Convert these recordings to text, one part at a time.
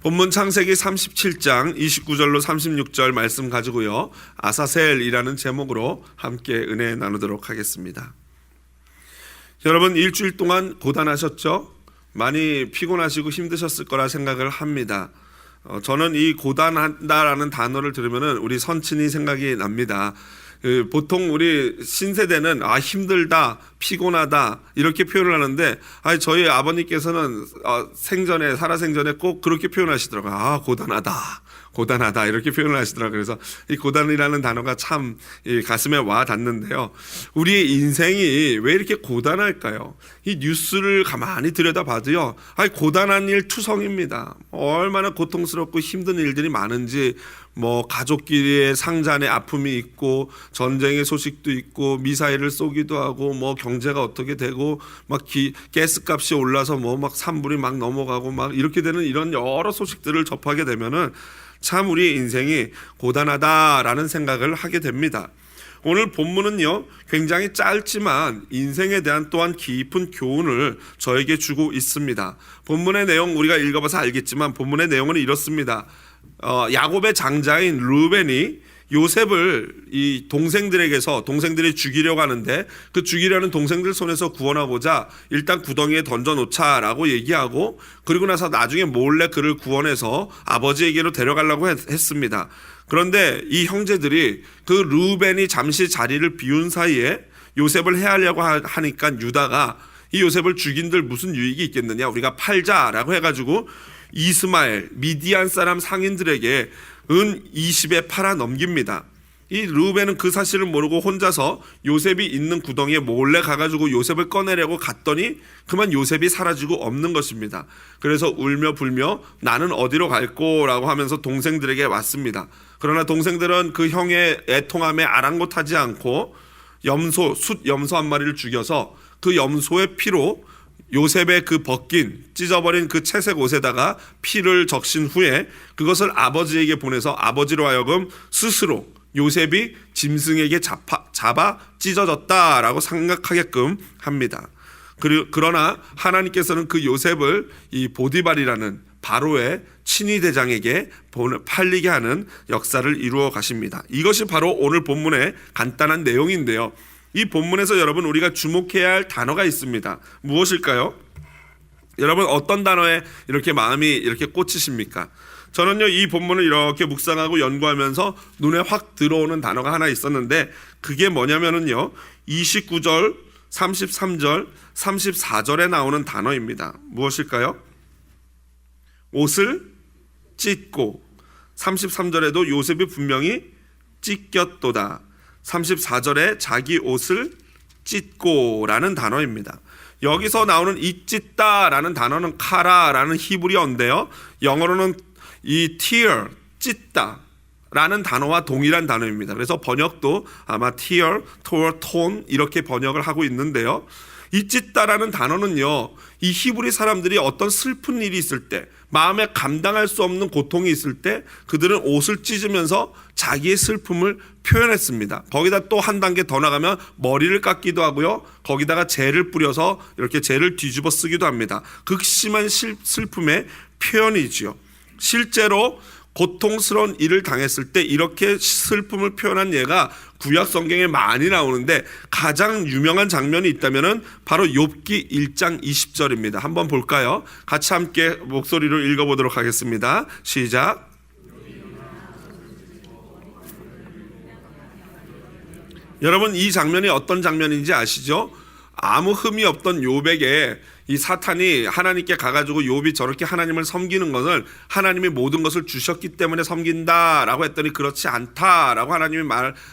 본문 창세기 37장 29절로 36절 말씀 가지고요, 아사셀이라는 제목으로 함께 은혜 나누도록 하겠습니다. 여러분, 일주일 동안 고단하셨죠? 많이 피곤하시고 힘드셨을 거라 생각을 합니다. 저는 이 고단하다라는 단어를 들으면 우리 선친이 생각이 납니다. 보통 우리 신세대는 힘들다, 피곤하다 이렇게 표현을 하는데, 저희 아버님께서는 살아생전에 꼭 그렇게 표현하시더라고요. 고단하다 이렇게 표현을 하시더라고요. 그래서 이 고단이라는 단어가 참 가슴에 와 닿는데요. 우리의 인생이 왜 이렇게 고단할까요? 이 뉴스를 가만히 들여다봐도요, 고단한 일 투성입니다. 얼마나 고통스럽고 힘든 일들이 많은지, 가족끼리의 상잔의 아픔이 있고, 전쟁의 소식도 있고, 미사일을 쏘기도 하고, 경제가 어떻게 되고, 가스값이 올라서 산불이 막 넘어가고 이렇게 되는 이런 여러 소식들을 접하게 되면은 참 우리의 인생이 고단하다라는 생각을 하게 됩니다. 오늘 본문은요, 굉장히 짧지만 인생에 대한 또한 깊은 교훈을 저에게 주고 있습니다. 본문의 내용 우리가 읽어봐서 알겠지만 본문의 내용은 이렇습니다. 야곱의 장자인 르우벤이 요셉을 이 동생들이 죽이려고 하는데, 그 죽이려는 동생들 손에서 구원하고자 일단 구덩이에 던져놓자라고 얘기하고, 그리고 나서 나중에 몰래 그를 구원해서 아버지에게로 데려가려고 했습니다. 그런데 이 형제들이 그 르우벤이 잠시 자리를 비운 사이에 요셉을 해하려고 하니까 유다가 이 요셉을 죽인들 무슨 유익이 있겠느냐, 우리가 팔자라고 해가지고 이스마엘 미디안 사람 상인들에게 은 20에 팔아 넘깁니다. 이 르우벤은 그 사실을 모르고 혼자서 요셉이 있는 구덩이에 몰래 가가지고 요셉을 꺼내려고 갔더니 그만 요셉이 사라지고 없는 것입니다. 그래서 울며 불며 나는 어디로 갈꼬라고 하면서 동생들에게 왔습니다. 그러나 동생들은 그 형의 애통함에 아랑곳하지 않고 숫 염소 한 마리를 죽여서 그 염소의 피로 요셉의 그 찢어버린 그 채색 옷에다가 피를 적신 후에 그것을 아버지에게 보내서 아버지로 하여금 스스로 요셉이 짐승에게 잡아 찢어졌다라고 생각하게끔 합니다. 그러나 하나님께서는 그 요셉을 이 보디발이라는 바로의 친위 대장에게 팔리게 하는 역사를 이루어 가십니다. 이것이 바로 오늘 본문의 간단한 내용인데요. 이 본문에서 여러분 우리가 주목해야 할 단어가 있습니다. 무엇일까요? 여러분, 어떤 단어에 이렇게 마음이 이렇게 꽂히십니까? 저는요, 이 본문을 이렇게 묵상하고 연구하면서 눈에 확 들어오는 단어가 하나 있었는데, 그게 뭐냐면은요, 29절, 33절, 34절에 나오는 단어입니다. 무엇일까요? 옷을 찢고, 33절에도 요셉이 분명히 찢겼도다, 34절에 자기 옷을 찢고라는 단어입니다. 여기서 나오는 이 찢다라는 단어는 카라라는 히브리어인데요, 영어로는 이 tear, 찢다라는 단어와 동일한 단어입니다. 그래서 번역도 아마 tear, tone 이렇게 번역을 하고 있는데요, 이 찢다라는 단어는요, 이 히브리 사람들이 어떤 슬픈 일이 있을 때, 마음에 감당할 수 없는 고통이 있을 때 그들은 옷을 찢으면서 자기의 슬픔을 표현했습니다. 거기다 또 한 단계 더 나가면 머리를 깎기도 하고요, 거기다가 젤을 뿌려서 이렇게 젤을 뒤집어 쓰기도 합니다. 극심한 슬픔의 표현이지요. 실제로 고통스러운 일을 당했을 때 이렇게 슬픔을 표현한 예가 구약 성경에 많이 나오는데, 가장 유명한 장면이 있다면은 바로 욥기 1장 20절입니다. 한번 볼까요? 같이 함께 목소리로 읽어보도록 하겠습니다. 시작. 여러분, 이 장면이 어떤 장면인지 아시죠? 아무 흠이 없던 욥에게 이 사탄이 하나님께 가가지고 욥이 저렇게 하나님을 섬기는 것을 하나님이 모든 것을 주셨기 때문에 섬긴다라고 했더니 그렇지 않다라고 하나님이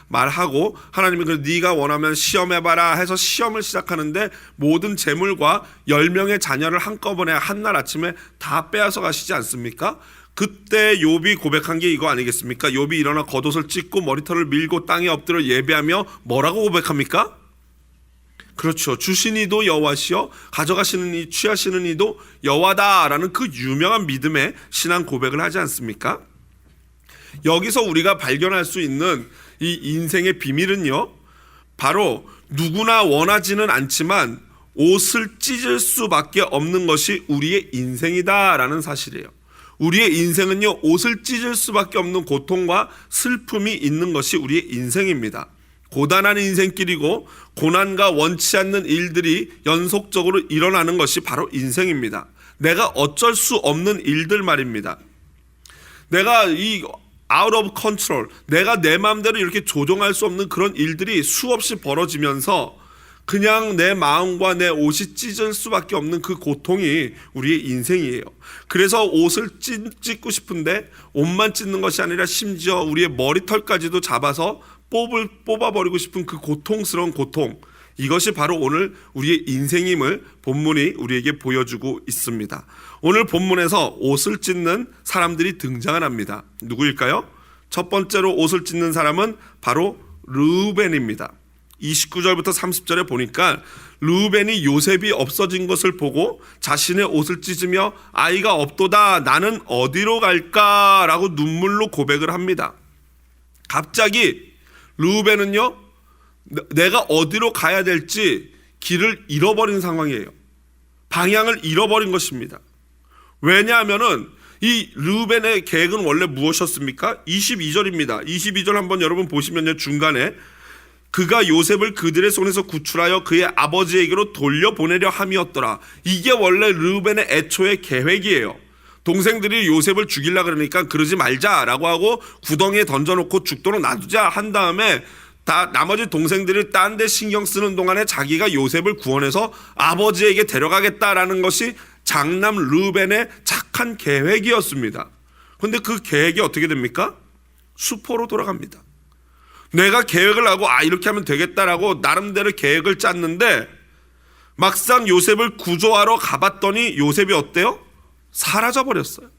말하고, 하나님이 네가 원하면 시험해봐라 해서 시험을 시작하는데 모든 재물과 10명의 자녀를 한꺼번에 한날 아침에 다 빼앗아 가시지 않습니까? 그때 욥이 고백한 게 이거 아니겠습니까? 욥이 일어나 겉옷을 찢고 머리털을 밀고 땅에 엎드려 예배하며 뭐라고 고백합니까? 그렇죠. 주신 이도 여호와시요 가져가시는 이 취하시는 이도 여호와다라는 그 유명한 믿음의 신앙 고백을 하지 않습니까? 여기서 우리가 발견할 수 있는 이 인생의 비밀은요, 바로 누구나 원하지는 않지만 옷을 찢을 수밖에 없는 것이 우리의 인생이다라는 사실이에요. 우리의 인생은요, 옷을 찢을 수밖에 없는 고통과 슬픔이 있는 것이 우리의 인생입니다. 고단한 인생길이고 고난과 원치 않는 일들이 연속적으로 일어나는 것이 바로 인생입니다. 내가 어쩔 수 없는 일들 말입니다. 내가 이 out of control, 내가 내 마음대로 이렇게 조종할 수 없는 그런 일들이 수없이 벌어지면서 그냥 내 마음과 내 옷이 찢을 수밖에 없는 그 고통이 우리의 인생이에요. 그래서 옷을 찢고 싶은데 옷만 찢는 것이 아니라 심지어 우리의 머리털까지도 잡아서 뽑아버리고 싶은 그 고통스러운 고통, 이것이 바로 오늘 우리의 인생임을 본문이 우리에게 보여주고 있습니다. 오늘 본문에서 옷을 찢는 사람들이 등장을 합니다. 누구일까요? 첫 번째로 옷을 찢는 사람은 바로 르우벤입니다. 29절부터 30절에 보니까 르우벤이 요셉이 없어진 것을 보고 자신의 옷을 찢으며 아이가 없도다, 나는 어디로 갈까? 라고 눈물로 고백을 합니다. 갑자기 르우벤은요, 내가 어디로 가야 될지 길을 잃어버린 상황이에요. 방향을 잃어버린 것입니다. 왜냐하면은 이 르우벤의 계획은 원래 무엇이었습니까? 22절입니다. 22절 한번 여러분 보시면요, 중간에 그가 요셉을 그들의 손에서 구출하여 그의 아버지에게로 돌려보내려 함이었더라. 이게 원래 르우벤의 애초의 계획이에요. 동생들이 요셉을 죽이려고 그러니까 그러지 말자라고 하고 구덩이에 던져놓고 죽도록 놔두자 한 다음에 나머지 동생들이 딴 데 신경 쓰는 동안에 자기가 요셉을 구원해서 아버지에게 데려가겠다라는 것이 장남 르우벤의 착한 계획이었습니다. 그런데 그 계획이 어떻게 됩니까? 수포로 돌아갑니다. 내가 계획을 하고 이렇게 하면 되겠다라고 나름대로 계획을 짰는데 막상 요셉을 구조하러 가봤더니 요셉이 어때요? 사라져버렸어요.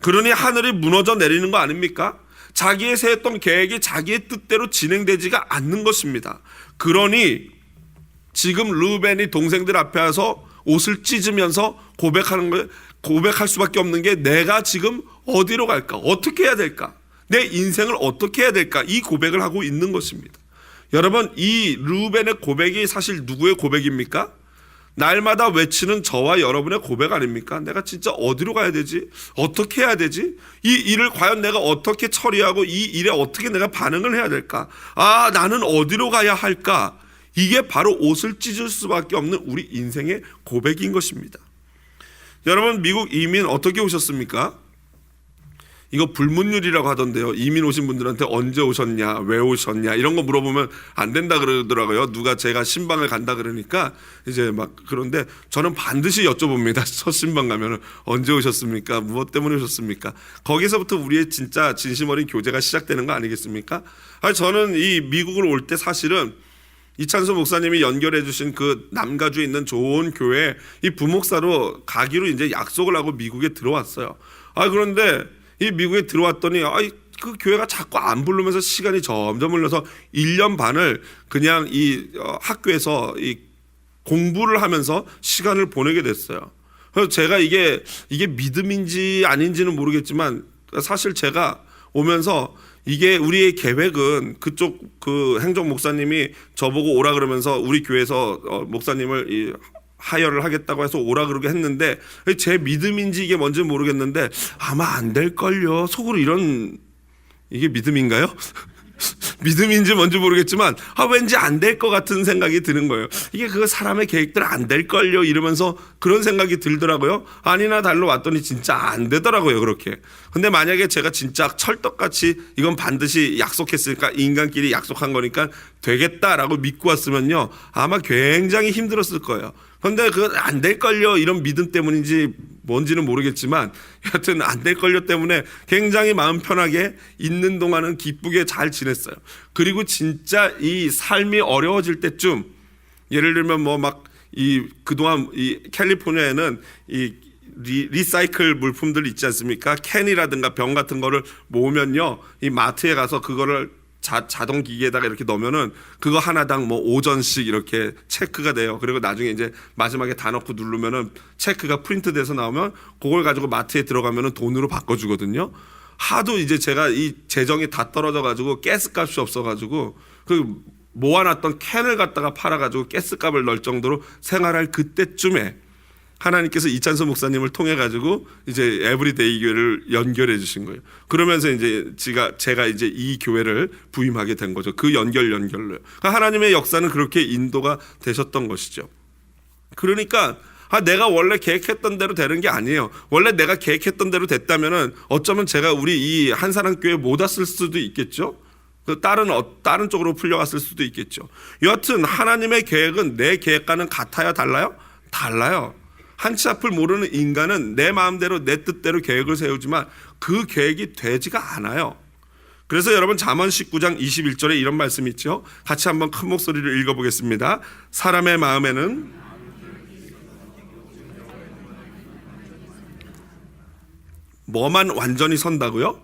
그러니 하늘이 무너져 내리는 거 아닙니까? 자기의 세웠던 계획이 자기의 뜻대로 진행되지가 않는 것입니다. 그러니 지금 르우벤이 동생들 앞에 와서 옷을 찢으면서 고백할 수밖에 없는 게 내가 지금 어디로 갈까? 어떻게 해야 될까? 내 인생을 어떻게 해야 될까? 이 고백을 하고 있는 것입니다. 여러분, 이 르우벤의 고백이 사실 누구의 고백입니까? 날마다 외치는 저와 여러분의 고백 아닙니까? 내가 진짜 어디로 가야 되지? 어떻게 해야 되지? 이 일을 과연 내가 어떻게 처리하고 이 일에 어떻게 내가 반응을 해야 될까? 나는 어디로 가야 할까? 이게 바로 옷을 찢을 수밖에 없는 우리 인생의 고백인 것입니다. 여러분, 미국 이민 어떻게 오셨습니까? 이거 불문율이라고 하던데요. 이민 오신 분들한테 언제 오셨냐, 왜 오셨냐 이런 거 물어보면 안 된다 그러더라고요. 누가 제가 신방을 간다 그러니까 이제 막 그런데 저는 반드시 여쭤봅니다. 첫 신방 가면은 언제 오셨습니까? 무엇 때문에 오셨습니까? 거기서부터 우리의 진짜 진심 어린 교제가 시작되는 거 아니겠습니까? 저는 이 미국을 올 때 사실은 이찬수 목사님이 연결해 주신 그 남가주에 있는 좋은 교회 이 부목사로 가기로 이제 약속을 하고 미국에 들어왔어요. 그런데 이 미국에 들어왔더니 그 교회가 자꾸 안 부르면서 시간이 점점 흘러서 1년 반을 그냥 이 학교에서 이 공부를 하면서 시간을 보내게 됐어요. 그래서 제가 이게 믿음인지 아닌지는 모르겠지만 사실 제가 오면서 이게 우리의 계획은 그쪽 그 행정 목사님이 저보고 오라 그러면서 우리 교회에서 목사님을 하여를 하겠다고 해서 오라 그러게 했는데 제 믿음인지 이게 뭔지 모르겠는데 아마 안 될걸요. 속으로 이게 믿음인가요? 믿음인지 뭔지 모르겠지만 왠지 안 될 것 같은 생각이 드는 거예요. 이게 그 사람의 계획대로 안 될걸요 이러면서 그런 생각이 들더라고요. 아니나 달로 왔더니 진짜 안 되더라고요. 그렇게. 근데 만약에 제가 진짜 철떡같이 이건 반드시 약속했으니까 인간끼리 약속한 거니까 되겠다라고 믿고 왔으면요 아마 굉장히 힘들었을 거예요. 그런데 그건 안 될걸요 이런 믿음 때문인지 뭔지는 모르겠지만 여하튼 안 될걸요 때문에 굉장히 마음 편하게 있는 동안은 기쁘게 잘 지냈어요. 그리고 진짜 이 삶이 어려워질 때쯤 예를 들면 그동안 이 캘리포니아에는 이 리사이클 물품들 있지 않습니까? 캔이라든가 병 같은 거를 모으면요 이 마트에 가서 그거를 자동 기계에다가 이렇게 넣으면은 그거 하나당 5전씩 이렇게 체크가 돼요. 그리고 나중에 이제 마지막에 다 넣고 누르면은 체크가 프린트돼서 나오면 그걸 가지고 마트에 들어가면은 돈으로 바꿔주거든요. 하도 이제 제가 이 재정이 다 떨어져가지고 가스값이 없어가지고 그 모아놨던 캔을 갖다가 팔아가지고 가스값을 넣을 정도로 생활할 그때쯤에 하나님께서 이찬수 목사님을 통해 가지고 이제 에브리데이 교회를 연결해 주신 거예요. 그러면서 이제 제가 이제 이 교회를 부임하게 된 거죠. 그 연결로요. 그러니까 하나님의 역사는 그렇게 인도가 되셨던 것이죠. 그러니까 내가 원래 계획했던 대로 되는 게 아니에요. 원래 내가 계획했던 대로 됐다면은 어쩌면 제가 우리 이 한사랑교회 못 왔을 수도 있겠죠. 다른 쪽으로 풀려갔을 수도 있겠죠. 여하튼 하나님의 계획은 내 계획과는 같아요, 달라요? 달라요. 한치 앞을 모르는 인간은 내 마음대로 내 뜻대로 계획을 세우지만 그 계획이 되지가 않아요. 그래서 여러분 잠언 19장 21절에 이런 말씀이 있죠. 같이 한번 큰 목소리를 읽어보겠습니다. 사람의 마음에는 뭐만 완전히 선다고요?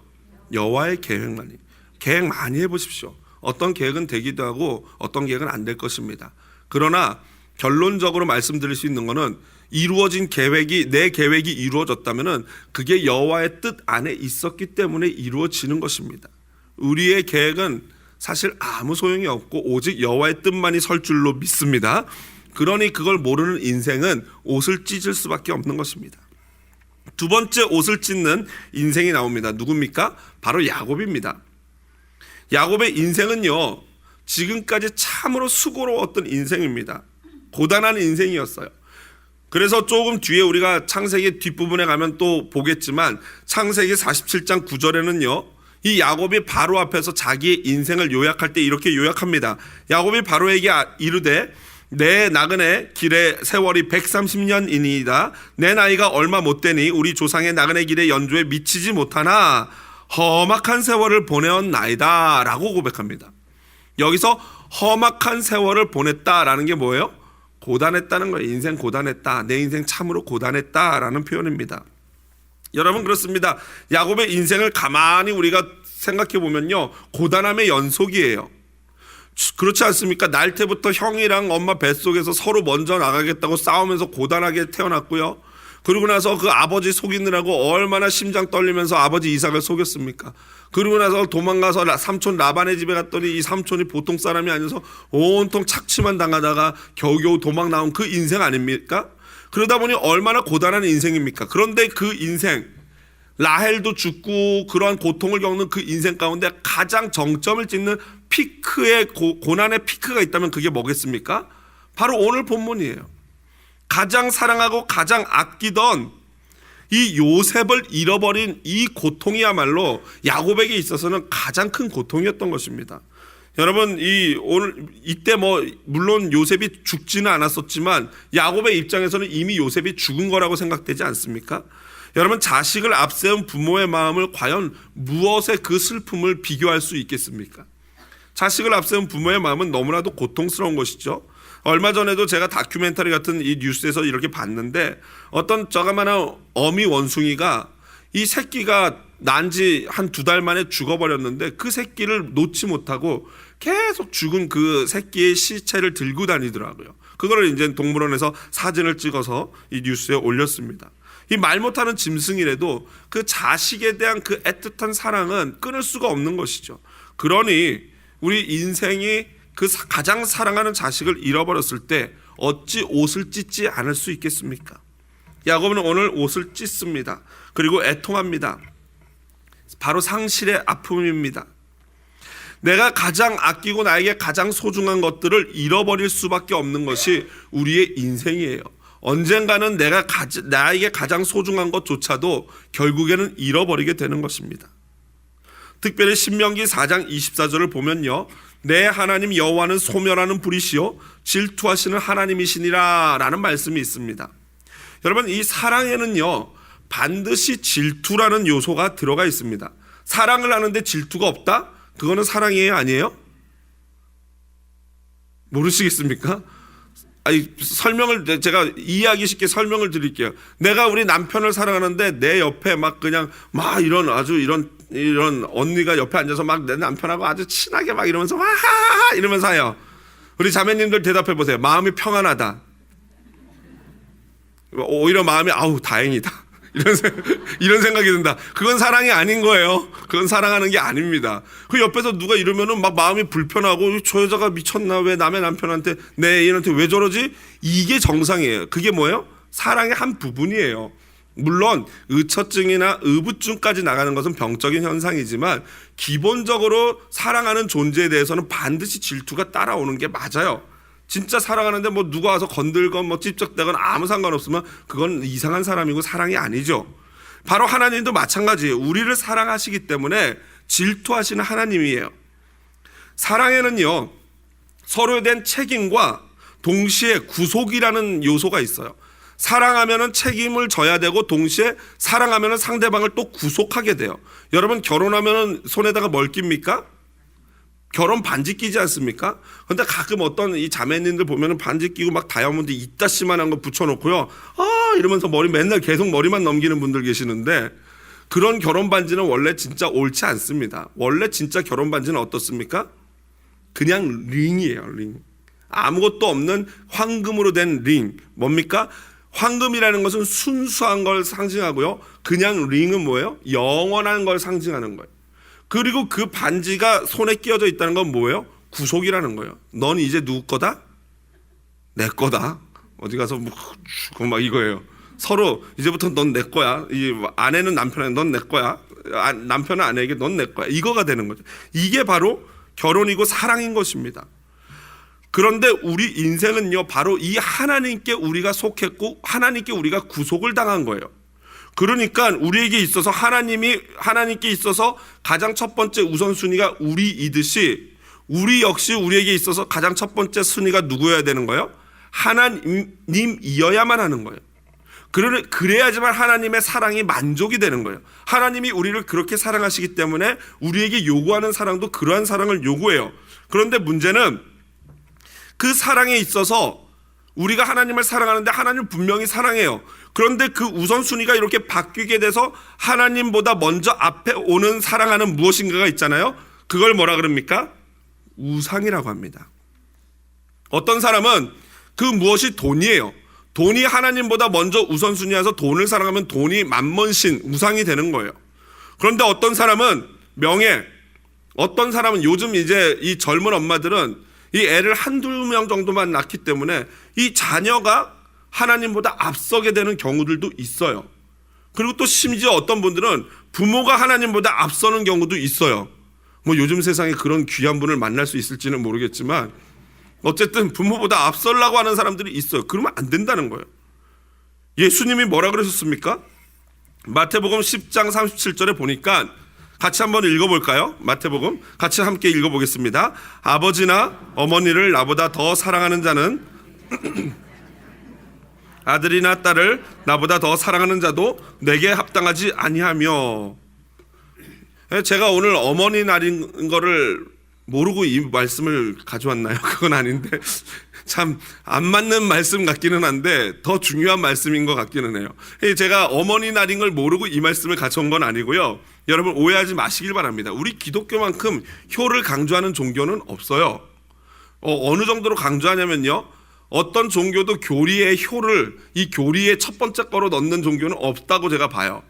여호와의 계획만이. 계획 많이 해보십시오. 어떤 계획은 되기도 하고 어떤 계획은 안 될 것입니다. 그러나 결론적으로 말씀드릴 수 있는 것은 이루어진 계획이 내 계획이 이루어졌다면은 그게 여호와의 뜻 안에 있었기 때문에 이루어지는 것입니다. 우리의 계획은 사실 아무 소용이 없고 오직 여호와의 뜻만이 설 줄로 믿습니다. 그러니 그걸 모르는 인생은 옷을 찢을 수밖에 없는 것입니다. 두 번째 옷을 찢는 인생이 나옵니다. 누굽니까? 바로 야곱입니다. 야곱의 인생은요, 지금까지 참으로 수고로웠던 인생입니다. 고단한 인생이었어요. 그래서 조금 뒤에 우리가 창세기 뒷부분에 가면 또 보겠지만 창세기 47장 9절에는요, 이 야곱이 바로 앞에서 자기의 인생을 요약할 때 이렇게 요약합니다. 야곱이 바로에게 이르되 내 나그네 길의 세월이 130년이니이다. 내 나이가 얼마 못 되니 우리 조상의 나그네 길의 연조에 미치지 못하나 험악한 세월을 보내었나이다 라고 고백합니다. 여기서 험악한 세월을 보냈다라는 게 뭐예요? 고단했다는 거예요. 인생 고단했다. 내 인생 참으로 고단했다라는 표현입니다. 여러분 그렇습니다. 야곱의 인생을 가만히 우리가 생각해 보면요, 고단함의 연속이에요. 그렇지 않습니까? 날 때부터 형이랑 엄마 뱃속에서 서로 먼저 나가겠다고 싸우면서 고단하게 태어났고요. 그러고 나서 그 아버지 속이느라고 얼마나 심장 떨리면서 아버지 이삭을 속였습니까? 그러고 나서 도망가서 삼촌 라반의 집에 갔더니 이 삼촌이 보통 사람이 아니어서 온통 착취만 당하다가 겨우겨우 도망 나온 그 인생 아닙니까? 그러다 보니 얼마나 고단한 인생입니까? 그런데 그 인생, 라헬도 죽고 그러한 고통을 겪는 그 인생 가운데 가장 정점을 찍는 피크의 고난의 피크가 있다면 그게 뭐겠습니까? 바로 오늘 본문이에요. 가장 사랑하고 가장 아끼던 이 요셉을 잃어버린 이 고통이야말로 야곱에게 있어서는 가장 큰 고통이었던 것입니다. 여러분 이때 물론 요셉이 죽지는 않았었지만 야곱의 입장에서는 이미 요셉이 죽은 거라고 생각되지 않습니까? 여러분 자식을 앞세운 부모의 마음을 과연 무엇에 그 슬픔을 비교할 수 있겠습니까? 자식을 앞세운 부모의 마음은 너무나도 고통스러운 것이죠. 얼마 전에도 제가 다큐멘터리 같은 이 뉴스에서 이렇게 봤는데 어떤 저가만한 어미 원숭이가 이 새끼가 난 지 한 2달 만에 죽어버렸는데 그 새끼를 놓지 못하고 계속 죽은 그 새끼의 시체를 들고 다니더라고요. 그거를 이제 동물원에서 사진을 찍어서 이 뉴스에 올렸습니다. 이 말 못하는 짐승이라도 그 자식에 대한 그 애틋한 사랑은 끊을 수가 없는 것이죠. 그러니 우리 인생이 그 가장 사랑하는 자식을 잃어버렸을 때 어찌 옷을 찢지 않을 수 있겠습니까? 야곱은 오늘 옷을 찢습니다. 그리고 애통합니다. 바로 상실의 아픔입니다. 내가 가장 아끼고 나에게 가장 소중한 것들을 잃어버릴 수밖에 없는 것이 우리의 인생이에요. 언젠가는 나에게 가장 소중한 것조차도 결국에는 잃어버리게 되는 것입니다. 특별히 신명기 4장 24절을 보면요, 내 하나님 여호와는 소멸하는 불이시요 질투하시는 하나님이시니라 라는 말씀이 있습니다. 여러분 이 사랑에는요 반드시 질투라는 요소가 들어가 있습니다. 사랑을 하는데 질투가 없다? 그거는 사랑이에요, 아니에요? 모르시겠습니까? 제가 이해하기 쉽게 설명을 드릴게요. 내가 우리 남편을 사랑하는데 내 옆에 이런 언니가 옆에 앉아서 내 남편하고 아주 친하게 이러면서 와하하 이러면서 해요. 우리 자매님들 대답해 보세요. 마음이 평안하다. 오히려 마음이 다행이다. 이런 생각이 든다. 그건 사랑이 아닌 거예요. 그건 사랑하는 게 아닙니다. 그 옆에서 누가 이러면은 마음이 불편하고 저 여자가 미쳤나? 왜 남의 남편한테 내 애인한테 왜 저러지? 이게 정상이에요. 그게 뭐예요? 사랑의 한 부분이에요. 물론 의처증이나 의부증까지 나가는 것은 병적인 현상이지만 기본적으로 사랑하는 존재에 대해서는 반드시 질투가 따라오는 게 맞아요. 진짜 사랑하는데 뭐 누가 와서 건들건 뭐 찝쩍대건 아무 상관없으면 그건 이상한 사람이고 사랑이 아니죠. 바로 하나님도 마찬가지예요. 우리를 사랑하시기 때문에 질투하시는 하나님이에요. 사랑에는요, 서로에 대한 책임과 동시에 구속이라는 요소가 있어요. 사랑하면은 책임을 져야 되고 동시에 사랑하면은 상대방을 또 구속하게 돼요. 여러분 결혼하면은 손에다가 뭘 낍니까? 결혼 반지 끼지 않습니까? 근데 가끔 어떤 이 자매님들 보면은 반지 끼고 막 다이아몬드 이따시만한 거 붙여놓고요. 이러면서 맨날 계속 머리만 넘기는 분들 계시는데 그런 결혼 반지는 원래 진짜 옳지 않습니다. 원래 진짜 결혼 반지는 어떻습니까? 그냥 링이에요, 링. 아무것도 없는 황금으로 된 링. 뭡니까? 황금이라는 것은 순수한 걸 상징하고요. 그냥 링은 뭐예요? 영원한 걸 상징하는 거예요. 그리고 그 반지가 손에 끼어져 있다는 건 뭐예요? 구속이라는 거예요. 넌 이제 누구 거다? 내 거다. 어디 가서 막 이거예요. 서로 이제부터 넌 내 거야. 이 아내는 남편에게 넌 내 거야. 남편은 아내에게 넌 내 거야. 이거가 되는 거죠. 이게 바로 결혼이고 사랑인 것입니다. 그런데 우리 인생은요, 바로 이 하나님께 우리가 속했고 하나님께 우리가 구속을 당한 거예요. 그러니까 우리에게 있어서 하나님께 있어서 가장 첫 번째 우선순위가 우리이듯이 우리 역시 우리에게 있어서 가장 첫 번째 순위가 누구여야 되는 거예요? 하나님이어야만 하는 거예요. 그래야지만 하나님의 사랑이 만족이 되는 거예요. 하나님이 우리를 그렇게 사랑하시기 때문에 우리에게 요구하는 사랑도 그러한 사랑을 요구해요. 그런데 문제는 그 사랑에 있어서 우리가 하나님을 사랑하는데 하나님을 분명히 사랑해요. 그런데 그 우선순위가 이렇게 바뀌게 돼서 하나님보다 먼저 앞에 오는 사랑하는 무엇인가가 있잖아요. 그걸 뭐라 그럽니까? 우상이라고 합니다. 어떤 사람은 그 무엇이 돈이에요. 돈이 하나님보다 먼저 우선순위여서 돈을 사랑하면 돈이 만몬신 우상이 되는 거예요. 그런데 어떤 사람은 명예, 어떤 사람은 요즘 이제 이 젊은 엄마들은 이 애를 한두 명 정도만 낳기 때문에 이 자녀가 하나님보다 앞서게 되는 경우들도 있어요. 그리고 또 심지어 어떤 분들은 부모가 하나님보다 앞서는 경우도 있어요. 뭐 요즘 세상에 그런 귀한 분을 만날 수 있을지는 모르겠지만 어쨌든 부모보다 앞서려고 하는 사람들이 있어요. 그러면 안 된다는 거예요. 예수님이 뭐라 그러셨습니까? 마태복음 10장 37절에 보니까 같이 한번 읽어볼까요? 마태복음 같이 함께 읽어보겠습니다. 아버지나 어머니를 나보다 더 사랑하는 자는 아들이나 딸을 나보다 더 사랑하는 자도 내게 합당하지 아니하며. 제가 오늘 어머니 날인 거를 모르고 이 말씀을 가져왔나요? 그건 아닌데 참 안 맞는 말씀 같기는 한데 더 중요한 말씀인 것 같기는 해요. 제가 어머니 날인 걸 모르고 이 말씀을 가져온 건 아니고요. 여러분 오해하지 마시길 바랍니다. 우리 기독교만큼 효를 강조하는 종교는 없어요. 어느 정도로 강조하냐면요, 어떤 종교도 교리의 효를 이 교리의 첫 번째 거로 넣는 종교는 없다고 제가 봐요.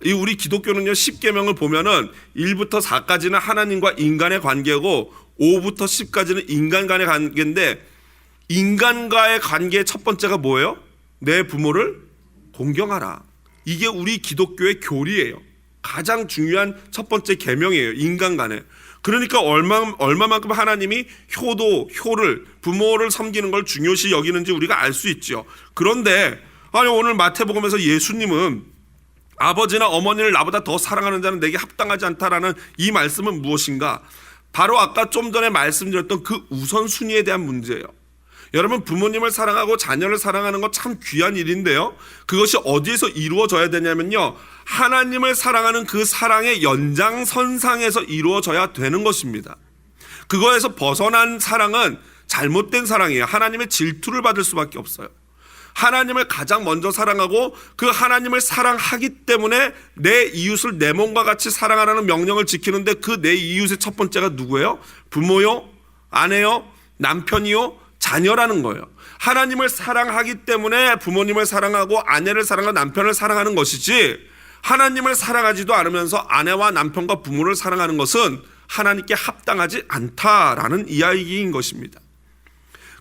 이 우리 기독교는요, 10계명을 보면은 1부터 4까지는 하나님과 인간의 관계고 5부터 10까지는 인간 간의 관계인데, 인간과의 관계의 첫 번째가 뭐예요? 내 부모를 공경하라. 이게 우리 기독교의 교리예요. 가장 중요한 첫 번째 계명이에요, 인간 간에. 그러니까 얼마만큼 하나님이 효를 부모를 섬기는 걸 중요시 여기는지 우리가 알 수 있죠. 그런데 오늘 마태복음에서 예수님은 아버지나 어머니를 나보다 더 사랑하는 자는 내게 합당하지 않다라는 이 말씀은 무엇인가? 바로 아까 좀 전에 말씀드렸던 그 우선순위에 대한 문제예요. 여러분, 부모님을 사랑하고 자녀를 사랑하는 거 참 귀한 일인데요, 그것이 어디에서 이루어져야 되냐면요, 하나님을 사랑하는 그 사랑의 연장선상에서 이루어져야 되는 것입니다. 그거에서 벗어난 사랑은 잘못된 사랑이에요. 하나님의 질투를 받을 수밖에 없어요. 하나님을 가장 먼저 사랑하고 그 하나님을 사랑하기 때문에 내 이웃을 내 몸과 같이 사랑하라는 명령을 지키는데 그 내 이웃의 첫 번째가 누구예요? 부모요? 아내요? 남편이요? 자녀라는 거예요. 하나님을 사랑하기 때문에 부모님을 사랑하고 아내를 사랑하고 남편을 사랑하는 것이지, 하나님을 사랑하지도 않으면서 아내와 남편과 부모를 사랑하는 것은 하나님께 합당하지 않다라는 이야기인 것입니다.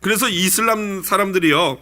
그래서 이슬람 사람들이요,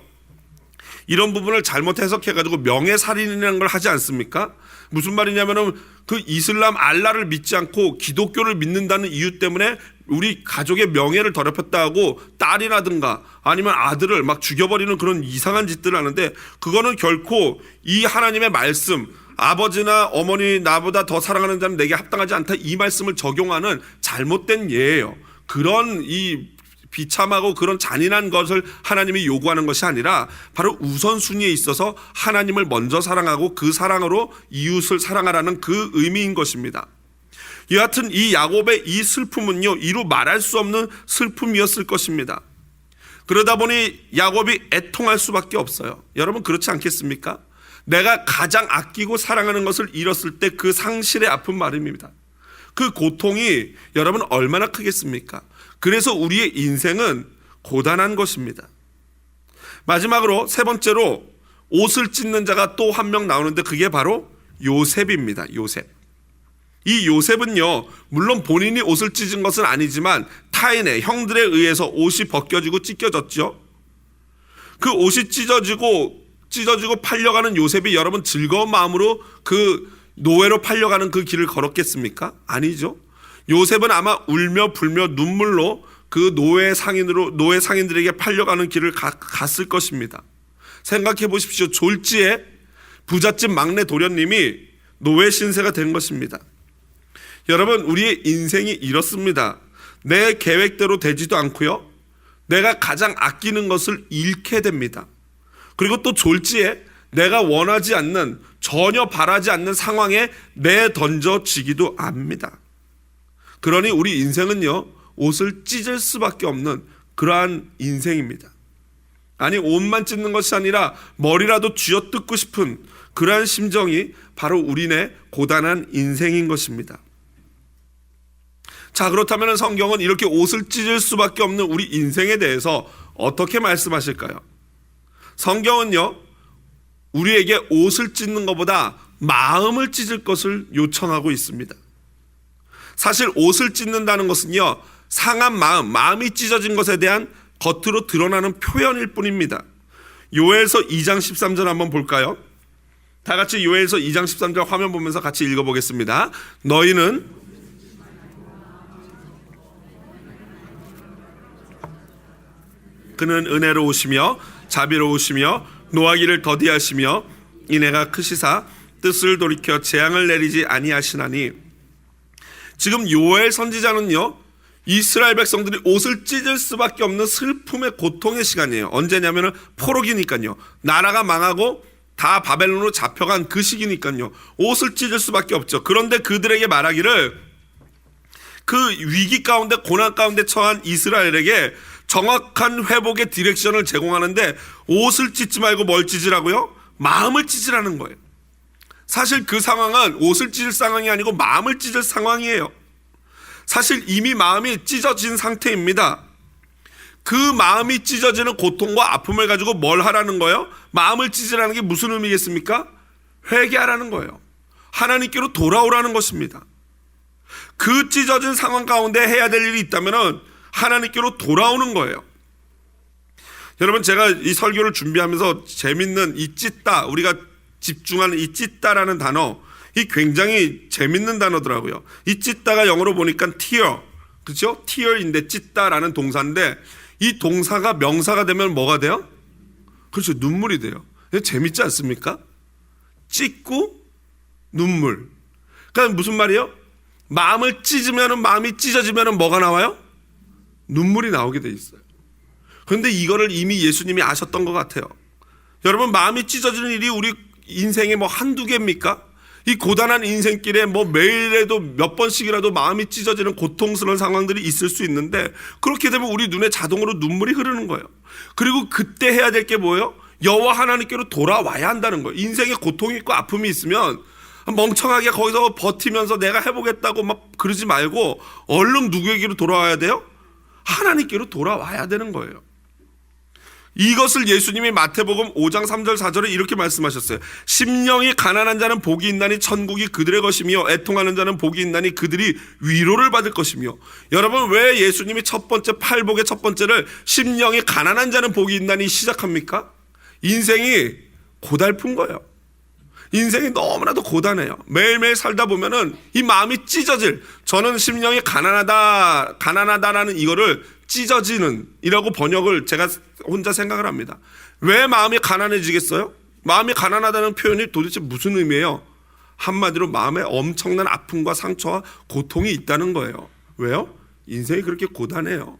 이런 부분을 잘못 해석해가지고 명예살인이라는 걸 하지 않습니까? 무슨 말이냐면은 그 이슬람 알라를 믿지 않고 기독교를 믿는다는 이유 때문에 우리 가족의 명예를 더럽혔다 하고 딸이라든가 아니면 아들을 막 죽여버리는 그런 이상한 짓들을 하는데, 그거는 결코 이 하나님의 말씀, 아버지나 어머니 나보다 더 사랑하는 자는 내게 합당하지 않다, 이 말씀을 적용하는 잘못된 예예요. 그런 이 비참하고 그런 잔인한 것을 하나님이 요구하는 것이 아니라 바로 우선순위에 있어서 하나님을 먼저 사랑하고 그 사랑으로 이웃을 사랑하라는 그 의미인 것입니다. 여하튼 이 야곱의 이 슬픔은요, 이루 말할 수 없는 슬픔이었을 것입니다. 그러다 보니 야곱이 애통할 수밖에 없어요. 여러분 그렇지 않겠습니까? 내가 가장 아끼고 사랑하는 것을 잃었을 때 그 상실의 아픈 마음입니다. 그 고통이 여러분 얼마나 크겠습니까? 그래서 우리의 인생은 고단한 것입니다. 마지막으로 세 번째로 옷을 찢는 자가 또 한 명 나오는데 그게 바로 요셉입니다. 요셉. 이 요셉은요, 물론 본인이 옷을 찢은 것은 아니지만 타인의 형들에 의해서 옷이 벗겨지고 찢겨졌죠. 그 옷이 찢어지고 팔려가는 요셉이 여러분 즐거운 마음으로 그 노예로 팔려가는 그 길을 걸었겠습니까? 아니죠. 요셉은 아마 울며 불며 눈물로 그 노예 상인들에게 팔려가는 길을 갔을 것입니다. 생각해 보십시오. 졸지에 부잣집 막내 도련님이 노예 신세가 된 것입니다. 여러분 우리의 인생이 이렇습니다. 내 계획대로 되지도 않고요, 내가 가장 아끼는 것을 잃게 됩니다. 그리고 또 졸지에 내가 원하지 않는, 전혀 바라지 않는 상황에 내던져지기도 합니다. 그러니 우리 인생은요, 옷을 찢을 수밖에 없는 그러한 인생입니다. 아니 옷만 찢는 것이 아니라 머리라도 쥐어뜯고 싶은 그러한 심정이 바로 우리네 고단한 인생인 것입니다. 자, 그렇다면 성경은 이렇게 옷을 찢을 수밖에 없는 우리 인생에 대해서 어떻게 말씀하실까요? 성경은요, 우리에게 옷을 찢는 것보다 마음을 찢을 것을 요청하고 있습니다. 사실 옷을 찢는다는 것은요, 상한 마음이 찢어진 것에 대한 겉으로 드러나는 표현일 뿐입니다. 요엘서 2장 13절 한번 볼까요? 다 같이 요엘서 2장 13절 화면 보면서 같이 읽어보겠습니다. 너희는 그는 은혜로우시며 자비로우시며 노하기를 더디하시며 인애가 크시사 뜻을 돌이켜 재앙을 내리지 아니하시나니. 지금 요엘 선지자는요, 이스라엘 백성들이 옷을 찢을 수밖에 없는 슬픔의 고통의 시간이에요. 언제냐면은 포로기니까요. 나라가 망하고 다 바벨론으로 잡혀간 그 시기니까요. 옷을 찢을 수밖에 없죠. 그런데 그들에게 말하기를, 그 위기 가운데 고난 가운데 처한 이스라엘에게 정확한 회복의 디렉션을 제공하는데 옷을 찢지 말고 뭘 찢으라고요? 마음을 찢으라는 거예요. 사실 그 상황은 옷을 찢을 상황이 아니고 마음을 찢을 상황이에요. 사실 이미 마음이 찢어진 상태입니다. 그 마음이 찢어지는 고통과 아픔을 가지고 뭘 하라는 거예요? 마음을 찢으라는 게 무슨 의미겠습니까? 회개하라는 거예요. 하나님께로 돌아오라는 것입니다. 그 찢어진 상황 가운데 해야 될 일이 있다면 하나님께로 돌아오는 거예요. 여러분 제가 이 설교를 준비하면서 재밌는 이 찢다, 우리가 집중하는 이 찢다라는 단어, 이 굉장히 재밌는 단어더라고요. 이 찢다가 영어로 보니까 tear, 그렇죠? tear인데 찢다라는 동사인데 이 동사가 명사가 되면 뭐가 돼요? 그렇죠, 눈물이 돼요. 재밌지 않습니까? 찢고 눈물. 그러니까 무슨 말이에요? 마음을 찢으면, 마음이 찢어지면 뭐가 나와요? 눈물이 나오게 돼 있어요. 그런데 이거를 이미 예수님이 아셨던 것 같아요. 여러분 마음이 찢어지는 일이 우리 인생에 뭐 한두 개입니까? 이 고단한 인생길에 뭐 매일에도 몇 번씩이라도 마음이 찢어지는 고통스러운 상황들이 있을 수 있는데, 그렇게 되면 우리 눈에 자동으로 눈물이 흐르는 거예요. 그리고 그때 해야 될 게 뭐예요? 여호와 하나님께로 돌아와야 한다는 거예요. 인생에 고통이 있고 아픔이 있으면 멍청하게 거기서 버티면서 내가 해보겠다고 막 그러지 말고 얼른 누구에게로 돌아와야 돼요? 하나님께로 돌아와야 되는 거예요. 이것을 예수님이 마태복음 5장 3절 4절에 이렇게 말씀하셨어요. 심령이 가난한 자는 복이 있나니 천국이 그들의 것이며 애통하는 자는 복이 있나니 그들이 위로를 받을 것이며. 여러분 왜 예수님이 첫 번째 팔복의 첫 번째를 심령이 가난한 자는 복이 있나니 시작합니까? 인생이 고달픈 거예요. 인생이 너무나도 고단해요. 매일매일 살다 보면은 이 마음이 찢어질, 저는 심령이 가난하다라는 이거를 찢어지는 이라고 번역을 제가 혼자 생각을 합니다. 왜 마음이 가난해지겠어요? 마음이 가난하다는 표현이 도대체 무슨 의미예요? 한마디로 마음에 엄청난 아픔과 상처와 고통이 있다는 거예요. 왜요? 인생이 그렇게 고단해요.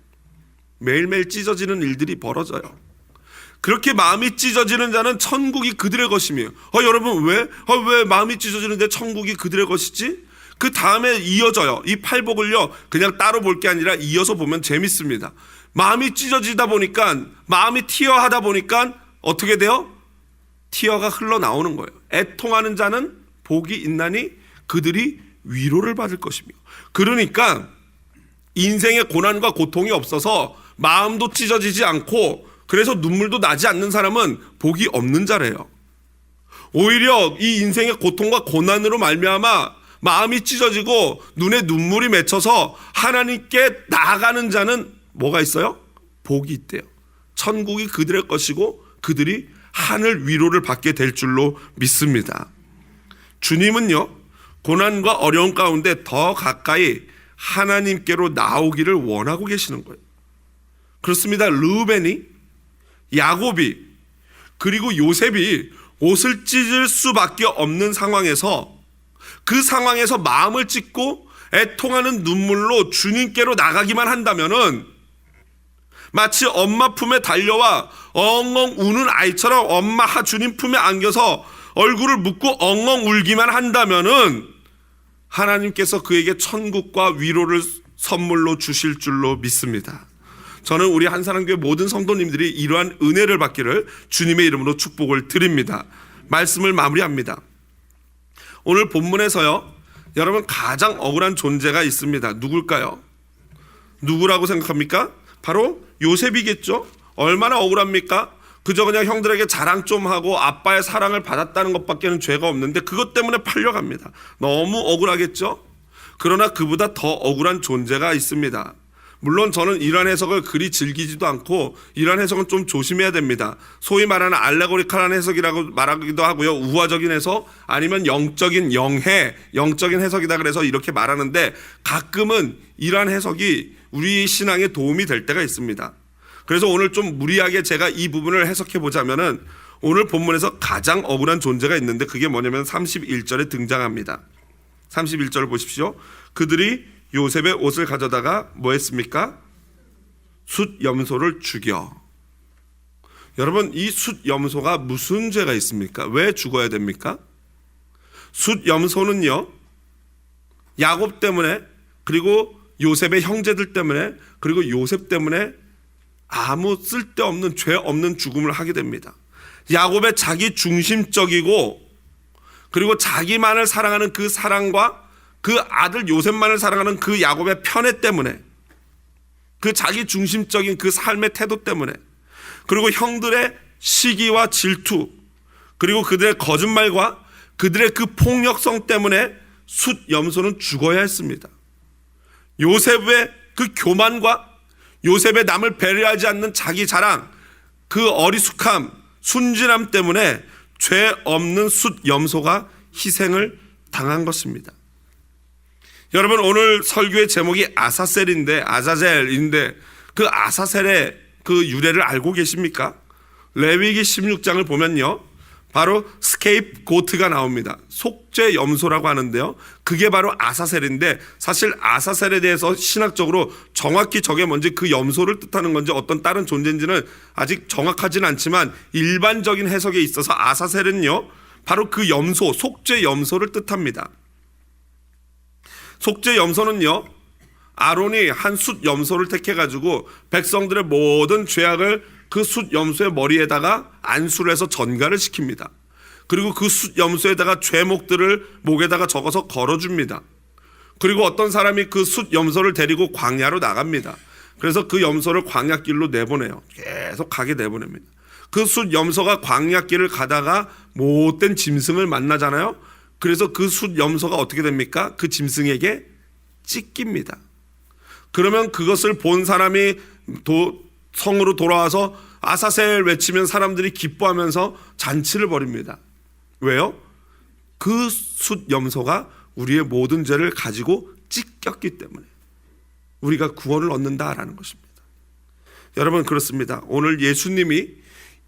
매일매일 찢어지는 일들이 벌어져요. 그렇게 마음이 찢어지는 자는 천국이 그들의 것이며, 여러분 왜 마음이 찢어지는데 천국이 그들의 것이지? 그 다음에 이어져요. 이 팔복을요 그냥 따로 볼 게 아니라 이어서 보면 재밌습니다. 마음이 찢어지다 보니까, 마음이 티어하다 보니까 어떻게 돼요? 티어가 흘러나오는 거예요. 애통하는 자는 복이 있나니 그들이 위로를 받을 것이며. 그러니까 인생에 고난과 고통이 없어서 마음도 찢어지지 않고 그래서 눈물도 나지 않는 사람은 복이 없는 자래요. 오히려 이 인생의 고통과 고난으로 말미암아 마음이 찢어지고 눈에 눈물이 맺혀서 하나님께 나아가는 자는 뭐가 있어요? 복이 있대요. 천국이 그들의 것이고 그들이 하늘 위로를 받게 될 줄로 믿습니다. 주님은요 고난과 어려움 가운데 더 가까이 하나님께로 나오기를 원하고 계시는 거예요. 그렇습니다. 르우벤이, 야곱이, 그리고 요셉이 옷을 찢을 수밖에 없는 상황에서, 그 상황에서 마음을 찢고 애통하는 눈물로 주님께로 나가기만 한다면은 마치 엄마 품에 달려와 엉엉 우는 아이처럼 엄마 주님 품에 안겨서 얼굴을 묻고 엉엉 울기만 한다면은 하나님께서 그에게 천국과 위로를 선물로 주실 줄로 믿습니다. 저는 우리 한사랑교회 모든 성도님들이 이러한 은혜를 받기를 주님의 이름으로 축복을 드립니다. 말씀을 마무리합니다. 오늘 본문에서요, 여러분 가장 억울한 존재가 있습니다. 누굴까요? 누구라고 생각합니까? 바로 요셉이겠죠. 얼마나 억울합니까? 그저 그냥 형들에게 자랑 좀 하고 아빠의 사랑을 받았다는 것밖에는 죄가 없는데 그것 때문에 팔려갑니다. 너무 억울하겠죠? 그러나 그보다 더 억울한 존재가 있습니다. 물론 저는 이러한 해석을 그리 즐기지도 않고 이러한 해석은 좀 조심해야 됩니다. 소위 말하는 알레고리칼한 해석이라고 말하기도 하고요. 우화적인 해석 아니면 영적인 해석이다 그래서 이렇게 말하는데 가끔은 이러한 해석이 우리 신앙에 도움이 될 때가 있습니다. 그래서 오늘 좀 무리하게 제가 이 부분을 해석해 보자면은 오늘 본문에서 가장 억울한 존재가 있는데 그게 뭐냐면 31절에 등장합니다. 31절을 보십시오. 그들이 요셉의 옷을 가져다가 뭐 했습니까? 숫염소를 죽여. 여러분 이 숫염소가 무슨 죄가 있습니까? 왜 죽어야 됩니까? 숫염소는요 야곱 때문에, 그리고 요셉의 형제들 때문에, 그리고 요셉 때문에 아무 쓸데없는 죄 없는 죽음을 하게 됩니다. 야곱의 자기 중심적이고 그리고 자기만을 사랑하는 그 사랑과 그 아들 요셉만을 사랑하는 그 야곱의 편애 때문에, 그 자기 중심적인 그 삶의 태도 때문에, 그리고 형들의 시기와 질투, 그리고 그들의 거짓말과 그들의 그 폭력성 때문에 숫염소는 죽어야 했습니다. 요셉의 그 교만과 요셉의 남을 배려하지 않는 자기 자랑, 그 어리숙함, 순진함 때문에 죄 없는 숫염소가 희생을 당한 것입니다. 여러분 오늘 설교의 제목이 아사셀인데 그 아사셀의 그 유래를 알고 계십니까? 레위기 16장을 보면요 바로 스케이프고트가 나옵니다. 속죄염소라고 하는데요 그게 바로 아사셀인데, 사실 아사셀에 대해서 신학적으로 정확히 저게 뭔지, 그 염소를 뜻하는 건지 어떤 다른 존재인지는 아직 정확하지는 않지만 일반적인 해석에 있어서 아사셀은요 바로 그 염소, 속죄염소를 뜻합니다. 속죄염소는요 아론이 한 숫염소를 택해가지고 백성들의 모든 죄악을 그 숫염소의 머리에다가 안수를 해서 전가를 시킵니다. 그리고 그 숫염소에다가 죄목들을 목에다가 적어서 걸어줍니다. 그리고 어떤 사람이 그 숫염소를 데리고 광야로 나갑니다. 그래서 그 염소를 광야길로 내보내요. 계속 가게 내보냅니다. 그 숫염소가 광야길을 가다가 못된 짐승을 만나잖아요. 그래서 그 숫염소가 어떻게 됩니까? 그 짐승에게 찢깁니다. 그러면 그것을 본 사람이 성으로 돌아와서 아사셀 외치면 사람들이 기뻐하면서 잔치를 벌입니다. 왜요? 그 숫 염소가 우리의 모든 죄를 가지고 찢겼기 때문에 우리가 구원을 얻는다라는 것입니다. 여러분, 그렇습니다. 오늘 예수님이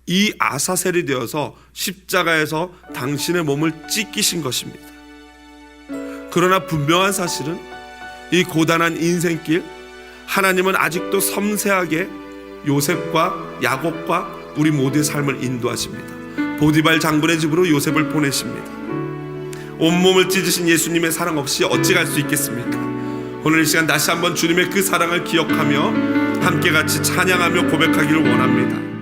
이 아사셀이 되어서 십자가에서 당신의 몸을 찢기신 것입니다. 그러나 분명한 사실은 이 고단한 인생길, 하나님은 아직도 섬세하게 요셉과 야곱과 우리 모두의 삶을 인도하십니다. 보디발 장군의 집으로 요셉을 보내십니다. 온몸을 찢으신 예수님의 사랑 없이 어찌 갈 수 있겠습니까? 오늘 이 시간 다시 한번 주님의 그 사랑을 기억하며 함께 같이 찬양하며 고백하기를 원합니다.